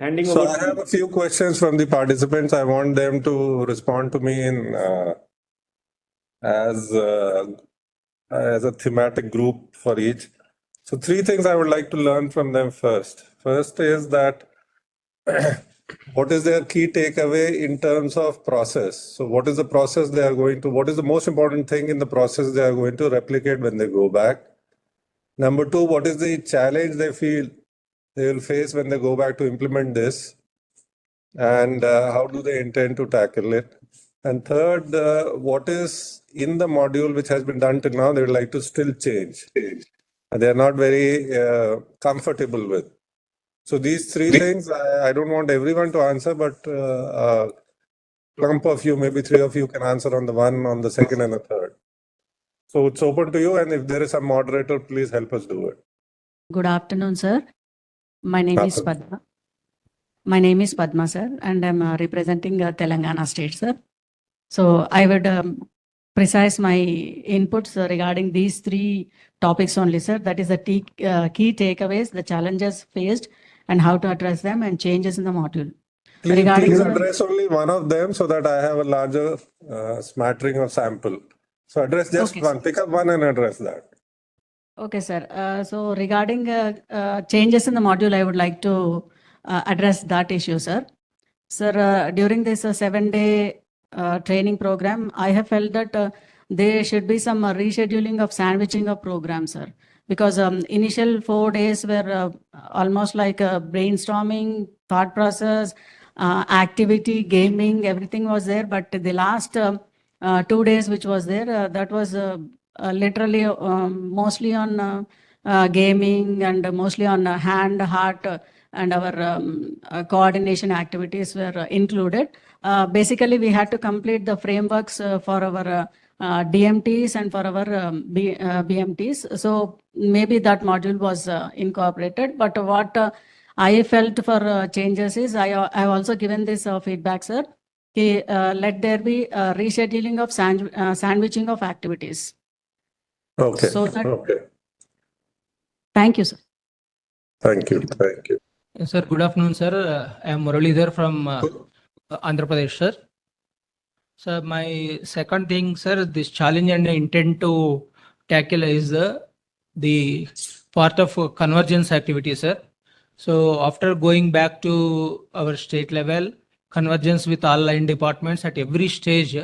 Handing So over I to have you. a few questions from the participants. I want them to respond to me in as a thematic group for each. So 3 things I would like to learn from them first. First is that what is their key takeaway in terms of process? So what is the process they are going to, what is the most important thing in the process they are going to replicate when they go back? Number 2, what is the challenge they feel they will face when they go back to implement this? And how do they intend to tackle it? And third, what is in the module which has been done till now, they would like to still change. And they're not very comfortable with. So these 3 things, I don't want everyone to answer, but a clump of you, maybe 3 of you can answer on the one, on the second and the third. So it's open to you. And if there is some moderator, please help us do it. Good afternoon, sir. My name is Padma. My name is Padma, sir, and I'm representing Telangana state, sir. So I would precise my inputs regarding these 3 topics only, sir. That is the key takeaways, the challenges faced, and how to address them, and changes in the module. Please address only one of them so that I have a larger smattering of sample. So address just one. Pick up one and address that. Okay, sir. So regarding changes in the module, I would like to address that issue, sir. Sir, during this 7-day training program, I have felt that there should be some rescheduling of sandwiching of programs, sir. Because initial 4 days were almost like brainstorming, thought process, activity, gaming, everything was there. But the last 2 days which was there, that was literally mostly on gaming and mostly on hand, heart, and our coordination activities were included. Basically, we had to complete the frameworks for our DMTs and for our BMTs. So maybe that module was incorporated. But what I felt for changes is, I have also given this feedback, sir. Let there be rescheduling of sandwiching of activities. Okay. So that, okay. Thank you, sir. Thank you. Thank you. Yes, sir. Good afternoon, sir. I am Muralidhar from Andhra Pradesh, sir. So my second thing, sir, this challenge and intent to tackle is the part of convergence activity, sir. So after going back to our state level, convergence with all line departments at every stage,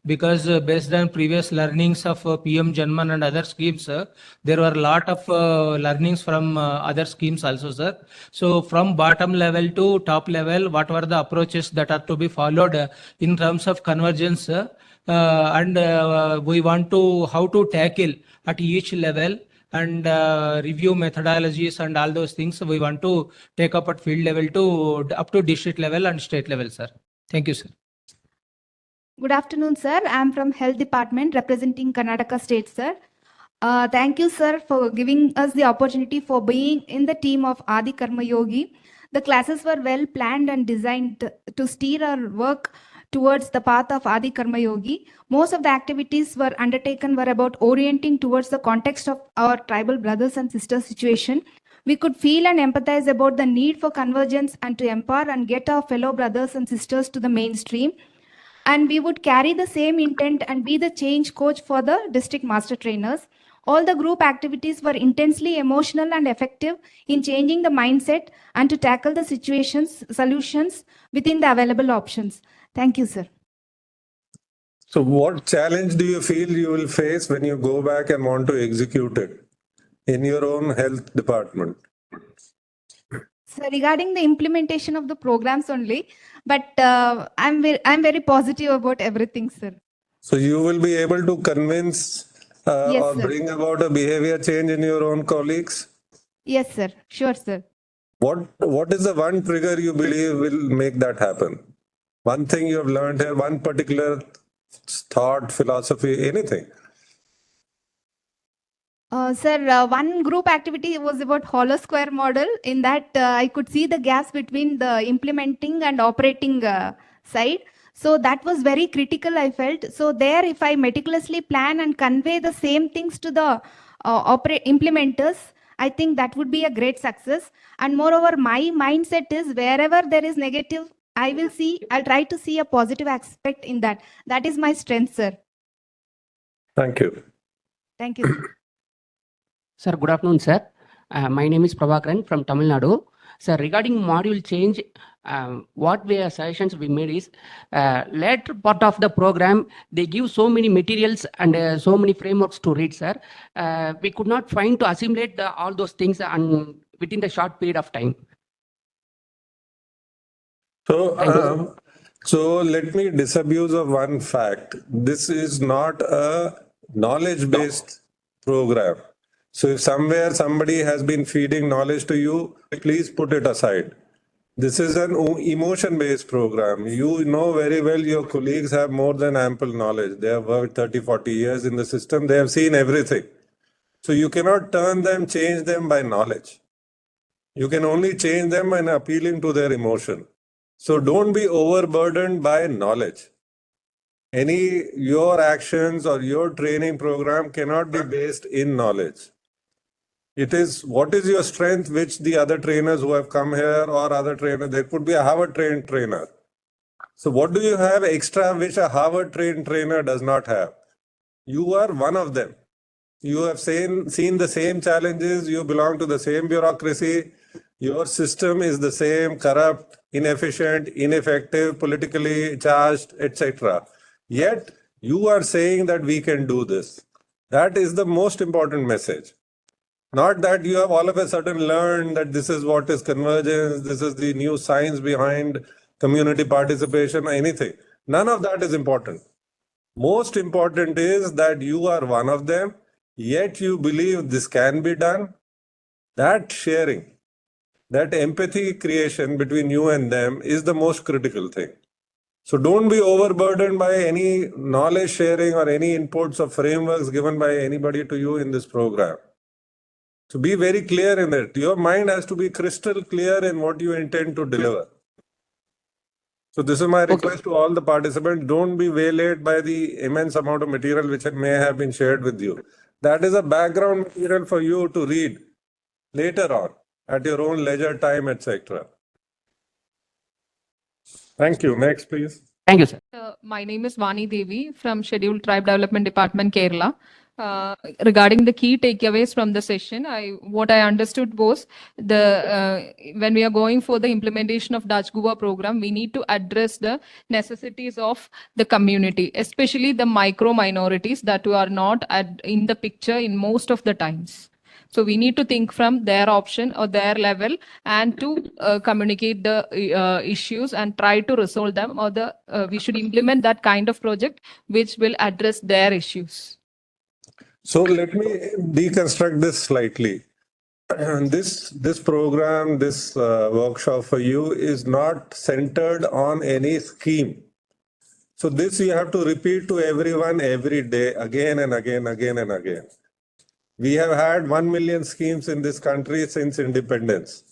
because based on previous learnings of PM Janman and other schemes, there were a lot of learnings from other schemes also, sir. So from bottom level to top level, what were the approaches that are to be followed in terms of convergence, and we want to how to tackle at each level, and review methodologies and all those things we want to take up at field level to up to district level and state level, sir. Thank you, sir. Good afternoon, sir. I am from Health Department representing Karnataka State, sir. Thank you, sir, for giving us the opportunity for being in the team of Adi Karma Yogi. The classes were well planned and designed to steer our work towards the path of Adi Karma Yogi. Most of the activities were undertaken were about orienting towards the context of our tribal brothers and sisters situation. We could feel and empathize about the need for convergence and to empower and get our fellow brothers and sisters to the mainstream. And we would carry the same intent and be the change coach for the district master trainers. All the group activities were intensely emotional and effective in changing the mindset and to tackle the solutions within the available options. Thank you, sir. So what challenge do you feel you will face when you go back and want to execute it in your own health department? So regarding the implementation of the programs only, but I'm very positive about everything, sir. So you will be able to convince Yes, or sir. bring about a behavior change in your own colleagues? Yes, sir. Sure, sir. What is the one trigger you believe will make that happen? One thing you have learned here, one particular thought, philosophy, anything? Sir, one group activity was about hollow square model. In that, I could see the gaps between the implementing and operating side. So that was very critical, I felt. So there, if I meticulously plan and convey the same things to the implementers, I think that would be a great success. And moreover, my mindset is wherever there is negative, I'll try to see a positive aspect in that. That is my strength, sir. Thank you. Thank you. Sir, good afternoon, sir. My name is Prabhakaran from Tamil Nadu. Sir, regarding module change, what suggestions we made is later part of the program, they give so many materials and so many frameworks to read, sir. We could not find to assimilate all those things and within the short period of time. So let me disabuse of one fact. This is not a knowledge-based program. So if somewhere somebody has been feeding knowledge to you, please put it aside. This is an emotion-based program. You know very well your colleagues have more than ample knowledge. They have worked 30, 40 years in the system. They have seen everything. So you cannot change them by knowledge. You can only change them by appealing to their emotion. So don't be overburdened by knowledge. Your actions or your training program cannot be based in knowledge. It is what is your strength, which the other trainers who have come here or other trainers, there could be a Harvard trained trainer. So what do you have extra which a Harvard trained trainer does not have? You are one of them. You have seen the same challenges. You belong to the same bureaucracy. Your system is the same, corrupt, inefficient, ineffective, politically charged, etc. Yet you are saying that we can do this. That is the most important message. Not that you have all of a sudden learned that this is what is convergence, this is the new science behind community participation, or anything. None of that is important. Most important is that you are one of them, yet you believe this can be done. That sharing, that empathy creation between you and them is the most critical thing. So don't be overburdened by any knowledge sharing or any inputs or frameworks given by anybody to you in this program. So be very clear in it. Your mind has to be crystal clear in what you intend to deliver. So this is my request to all the participants. Don't be waylaid by the immense amount of material which may have been shared with you. That is a background material for you to read later on at your own leisure time, etc. Thank you. Next, please. Thank you, sir. My name is Vani Devi from Scheduled Tribe Development Department, Kerala. Regarding the key takeaways from the session, what I understood was when we are going for the implementation of Dutch Guva program, we need to address the necessities of the community, especially the micro minorities that are not in the picture in most of the times. So we need to think from their option or their level and to communicate the issues and try to resolve them, or we should implement that kind of project which will address their issues. So let me deconstruct this slightly. This program, this workshop for you is not centered on any scheme. So this you have to repeat to everyone every day, again and again, again and again. We have had 1 million schemes in this country since independence.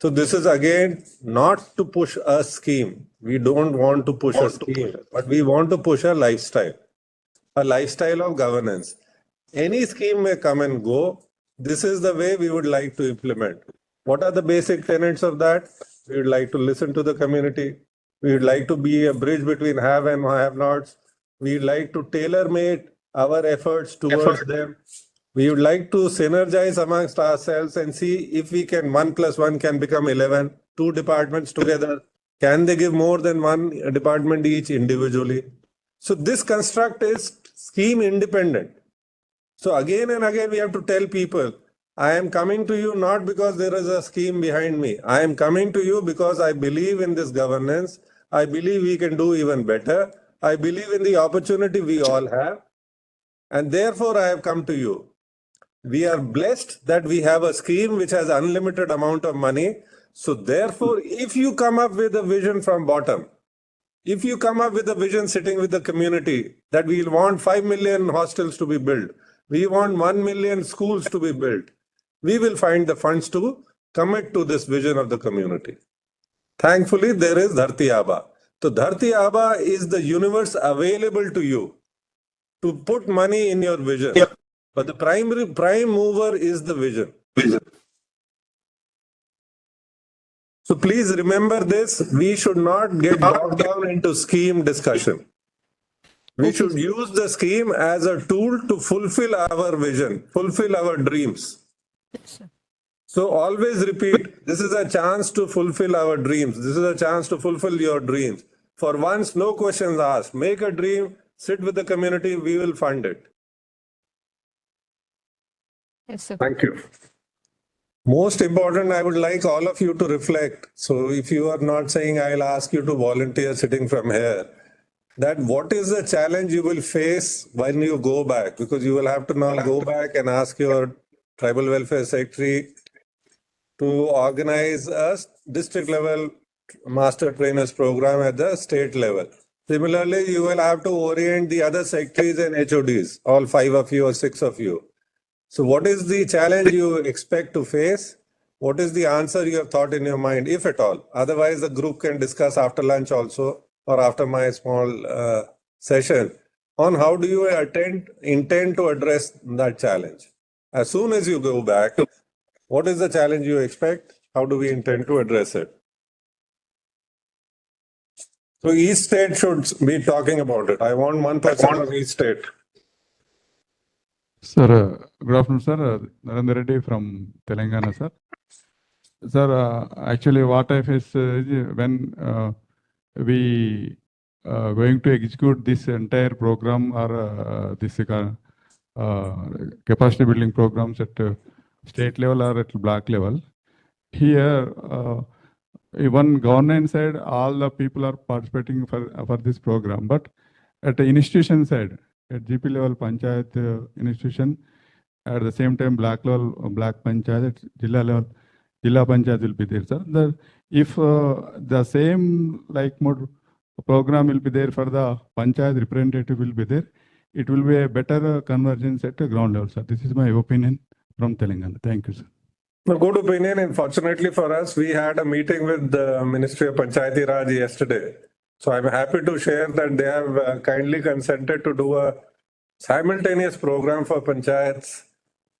So this is again not to push a scheme. We don't want to push a scheme, but we want to push a lifestyle of governance. Any scheme may come and go. This is the way we would like to implement. What are the basic tenets of that? We would like to listen to the community. We would like to be a bridge between have and have-nots. We would like to tailor-make our efforts towards them. We would like to synergize amongst ourselves and see if we can 1 + 1 can become 11. 2 departments together. Can they give more than 1 department each individually? So this construct is scheme independent. So again and again, we have to tell people, I am coming to you not because there is a scheme behind me. I am coming to you because I believe in this governance. I believe we can do even better. I believe in the opportunity we all have. And therefore, I have come to you. We are blessed that we have a scheme which has unlimited amount of money. So therefore, if you come up with a vision from bottom, if you come up with a vision sitting with the community that we want 5 million hostels to be built, we want 1 million schools to be built, we will find the funds to commit to this vision of the community. Thankfully, there is Dharti Aaba. So Dharti Aaba is the universe available to you to put money in your vision. But the prime mover is the vision. So please remember this, we should not get bogged down into scheme discussion. We Okay, should use the scheme as a tool to fulfill our vision, fulfill our dreams. So always repeat, this is a chance to fulfill our dreams. This is a chance to fulfill your dreams. For once, no questions asked. Make a dream, sit with the community, we will fund it. Yes, sir. Thank you. Most important, I would like all of you to reflect. So if you are not saying, I'll ask you to volunteer sitting from here, that what is the challenge you will face when you go back? Because you will have to now go back and ask your tribal welfare secretary to organize a district level master trainers program at the state level. Similarly, you will have to orient the other secretaries and HODs, all 5 of you or 6 of you. So what is the challenge you expect to face? What is the answer you have thought in your mind, if at all? Otherwise, the group can discuss after lunch also, or after my small session, on how do you intend to address that challenge. As soon as you go back, what is the challenge you expect? How do we intend to address it? So each state should be talking about it. I want one person from each state. Sir, good afternoon, sir. Narendra Reddy from Telangana, sir. Sir, actually, what I face is when we going to execute this entire program or this capacity building programs at state level or at block level, here, even government side, all the people are participating for this program, but at the institution side, at GP level panchayat institution, at the same time block level block panchayat, Jilla level Jilla panchayat will be there, sir. If the same like mode program will be there for the panchayat representative will be there, it will be a better convergence at the ground level, sir. This is my opinion from Telangana. Thank you, sir. A good opinion, and fortunately for us, we had a meeting with the Ministry of Panchayati Raj yesterday. So I'm happy to share that they have kindly consented to do a simultaneous program for panchayats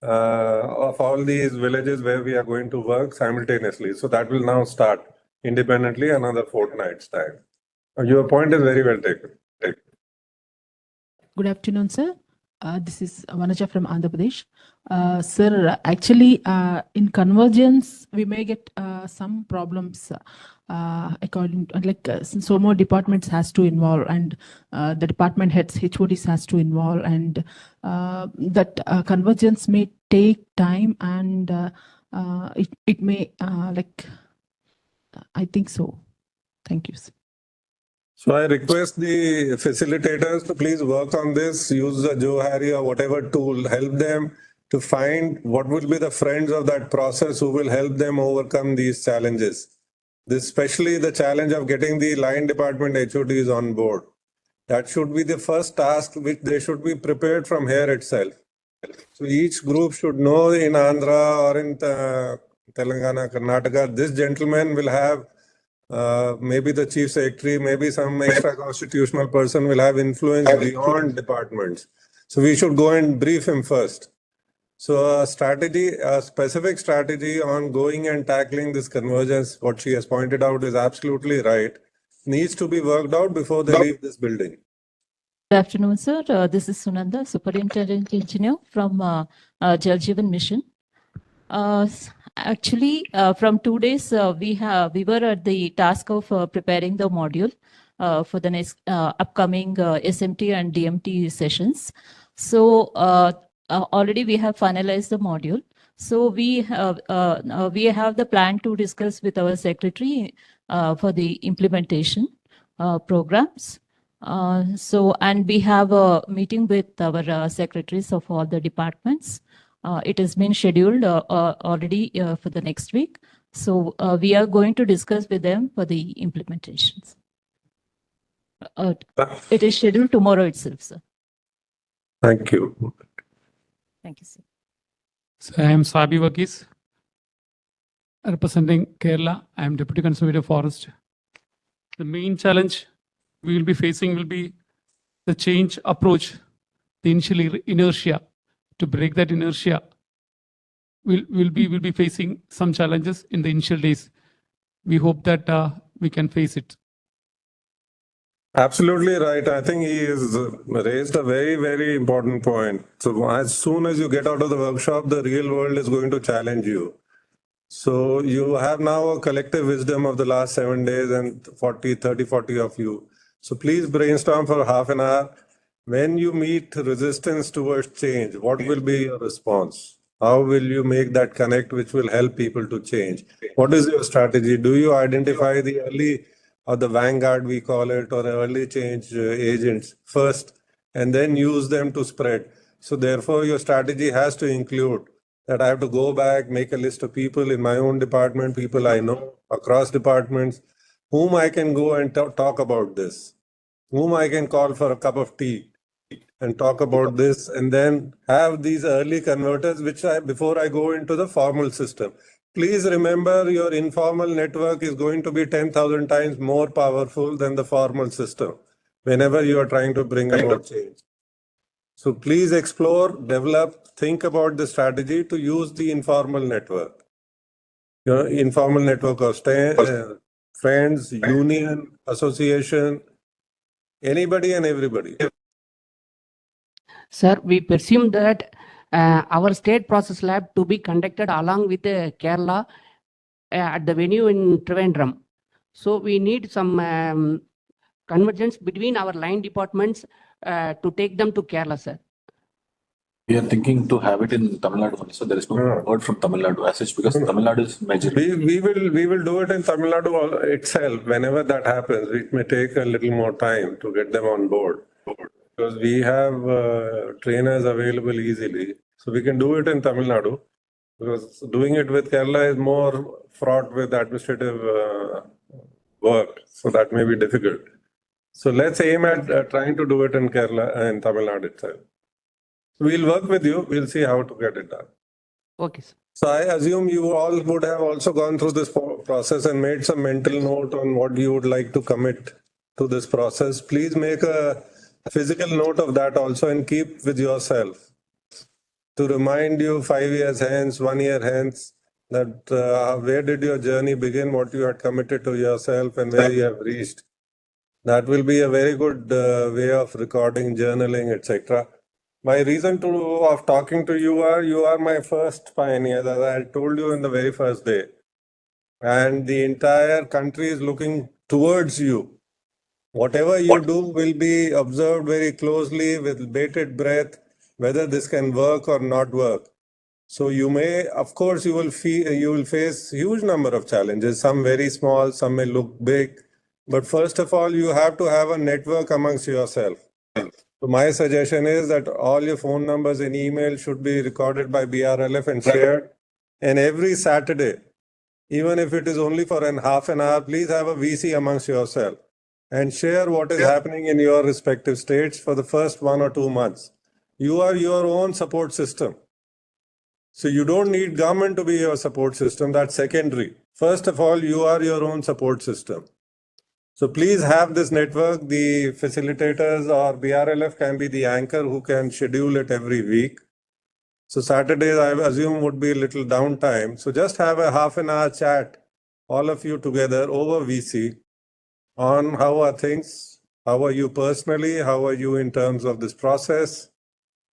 of all these villages where we are going to work simultaneously. So that will now start independently another fortnight's time. Your point is very well taken. Good afternoon, sir. This is Vanaja from Andhra Pradesh. Sir, actually, in convergence, we may get some problems according to, like, so more departments has to involve, and the department heads, HODs has to involve, and that convergence may take time, and it may, like, I think so. Thank you, sir. So I request the facilitators to please work on this, use the Johari or whatever tool, help them to find what will be the friends of that process who will help them overcome these challenges. This, especially the challenge of getting the line department HODs on board. That should be the first task which they should be prepared from here itself. So each group should know in Andhra or in Telangana, Karnataka, this gentleman will have maybe the chief secretary, maybe some extra constitutional person will have influence beyond departments. So we should go and brief him first. So a strategy, a specific strategy on going and tackling this convergence, what she has pointed out is absolutely right, needs to be worked out before they leave this building. Good afternoon, sir. This is Sunanda, Superintendent Engineer from Jal Jeevan Mission. Actually, from 2 days, we were at the task of preparing the module for the next upcoming SMT and DMT sessions. So already we have finalized the module. So we have the plan to discuss with our secretary for the implementation programs. And we have a meeting with our secretaries of all the departments. It has been scheduled already for the next week. So we are going to discuss with them for the implementations. It is scheduled tomorrow itself, sir. Thank you. Thank you, sir. So I am Sabi Vakis, representing Kerala. I am Deputy Conservator Forest. The main challenge we will be facing will be the change approach, the initial inertia. To break that inertia, we'll be facing some challenges in the initial days. we hope that we can face it. Absolutely right. I think he has raised a very, very important point. So as soon as you get out of the workshop, the real world is going to challenge you. So you have now a collective wisdom of the last 7 days and 30, 40 of you. So please brainstorm for half an hour. When you meet resistance towards change, what will be your response? How will you make that connect which will help people to change? What is your strategy? Do you identify the early or the vanguard, we call it, or early change agents first, and then use them to spread? So therefore, your strategy has to include that I have to go back, make a list of people in my own department, people I know across departments, whom I can go and talk about this, whom I can call for a cup of tea and talk about this, and then have these early converters, before I go into the formal system. Please remember, your informal network is going to be 10,000 times more powerful than the formal system whenever you are trying to bring about change. So please explore, develop, think about the strategy to use the informal network. Your informal network of friends, union, association, anybody and everybody. Sir, we presume that our state process lab to be conducted along with Kerala at the venue in Trivandrum. So we need some convergence between our line departments to take them to Kerala, sir. We are thinking to have it in Tamil Nadu only, so there is no word from Tamil Nadu as such, because Tamil Nadu is major. We will do it in Tamil Nadu itself. Whenever that happens, it may take a little more time to get them on board, because we have trainers available easily. So we can do it in Tamil Nadu, because doing it with Kerala is more fraught with administrative work. So that may be difficult. So let's aim at trying to do it in Kerala and Tamil Nadu itself. So we'll work with you. We'll see how to get it done. Okay, sir. So I assume you all would have also gone through this process and made some mental note on what you would like to commit to this process. Please make a physical note of that also and keep with yourself to remind you 5 years hence, 1 year hence, that where did your journey begin, what you had committed to yourself and where you have reached. That will be a very good way of recording, journaling, etc. My reason of talking to you are my first pioneers, as I told you in the very first day. And the entire country is looking towards you. Whatever you do will be observed very closely with bated breath, whether this can work or not work. So you may, of course, you will face huge number of challenges, some very small, some may look big. But first of all, you have to have a network amongst yourself. So my suggestion is that all your phone numbers and email should be recorded by BRLF and shared. And every Saturday, even if it is only for half an hour, please have a VC amongst yourself and share what is happening in your respective states for the first 1 or 2 months. You are your own support system. So you don't need government to be your support system. That's secondary. First of all, you are your own support system. So please have this network. The facilitators or BRLF can be the anchor who can schedule it every week. So Saturdays, I assume, would be a little downtime. So just have a half an hour chat, all of you together over VC on how are things, how are you personally, how are you in terms of this process.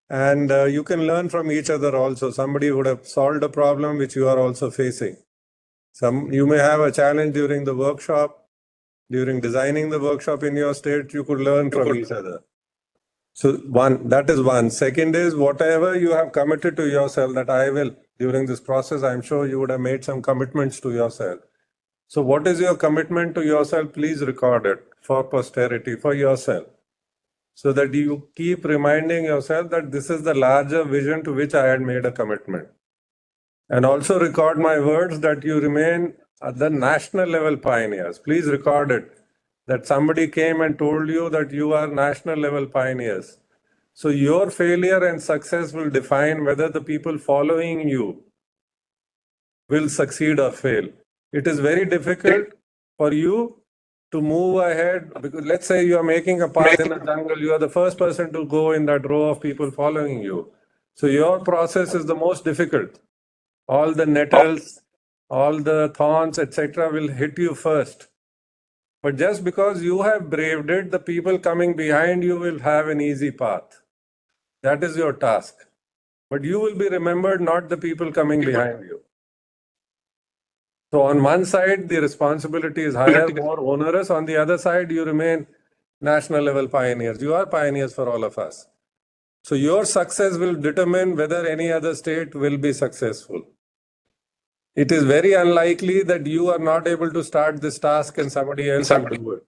And you can learn from each other also. Somebody would have solved a problem which you are also facing. You may have a challenge during the workshop. During designing the workshop in your state, you could learn from each other. So that is one. Second is, whatever you have committed to yourself that I will, during this process, I'm sure you would have made some commitments to yourself. So what is your commitment to yourself? Please record it for posterity, for yourself, so that you keep reminding yourself that this is the larger vision to which I had made a commitment. And also record my words that you remain at the national level pioneers. Please record it, that somebody came and told you that you are national level pioneers. So your failure and success will define whether the people following you will succeed or fail. It is very difficult for you to move ahead, because let's say you are making a path in a jungle, you are the first person to go in that row of people following you. So your process is the most difficult. All the nettles, all the thorns, etc., will hit you first. But just because you have braved it, the people coming behind you will have an easy path. That is your task. But you will be remembered, not the people coming behind you. So on one side, the responsibility is higher, more onerous. On the other side, you remain national level pioneers. You are pioneers for all of us. So your success will determine whether any other state will be successful. It is very unlikely that you are not able to start this task and somebody else will do it.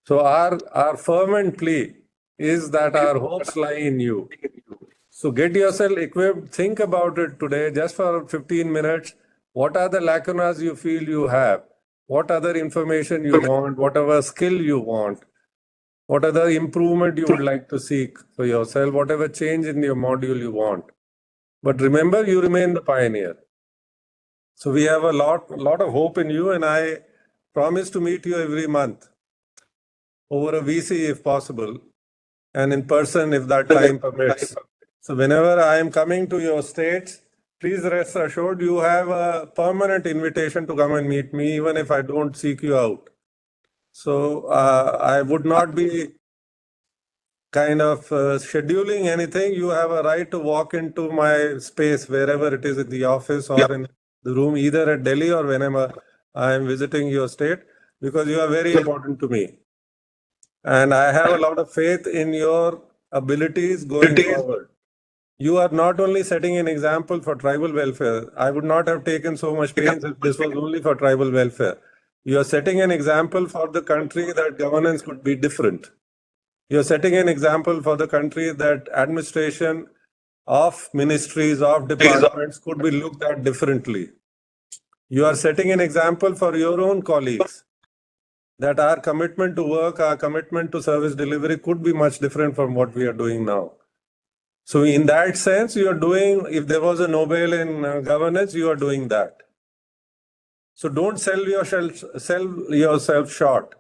So our fervent plea is that our hopes lie in you. So get yourself equipped, think about it today, just for 15 minutes. What are the lacunas you feel you have? What other information you want? Whatever skill you want? What other improvement you would like to seek for yourself? Whatever change in your module you want. But remember, you remain the pioneer. So we have a lot of hope in you, and I promise to meet you every month over a VC if possible, and in person if that time permits. So whenever I am coming to your states, please rest assured you have a permanent invitation to come and meet me, even if I don't seek you out. So I would not be kind of scheduling anything. You have a right to walk into my space, wherever it is, in the office or in the room, either at Delhi or whenever I am visiting your state, because you are very important to me. And I have a lot of faith in your abilities going forward. You are not only setting an example for tribal welfare. I would not have taken so much pains if this was only for tribal welfare. You are setting an example for the country that governance could be different. You are setting an example for the country that administration of ministries, of departments could be looked at differently. You are setting an example for your own colleagues that our commitment to work, our commitment to service delivery could be much different from what we are doing now. So in that sense, you are doing, if there was a Nobel in governance, you are doing that. So don't sell yourself short.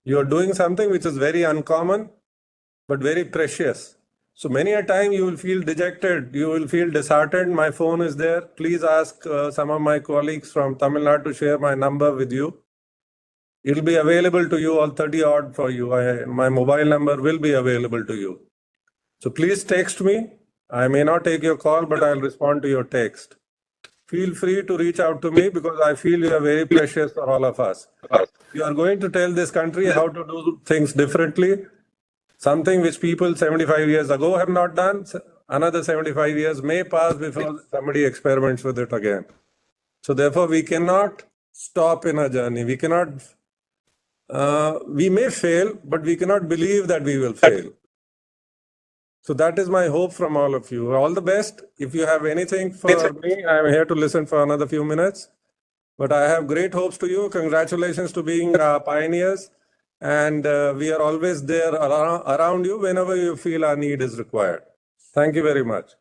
You are doing something which is very uncommon, but very precious. So many a time you will feel dejected, you will feel disheartened. My phone is there. Please ask some of my colleagues from Tamil Nadu to share my number with you. It will be available to you, all 30 odd for you. My mobile number will be available to you. So please text me. I may not take your call, but I'll respond to your text. Feel free to reach out to me because I feel you are very precious for all of us. You are going to tell this country how to do things differently. Something which people 75 years ago have not done, another 75 years may pass before somebody experiments with it again. So therefore, we cannot stop in our journey. We cannot, we may fail, but we cannot believe that we will fail. So that is my hope from all of you. All the best. If you have anything for me, I am here to listen for another few minutes. But I have great hopes to you. Congratulations to being pioneers. And we are always there around you whenever you feel our need is required. Thank you very much.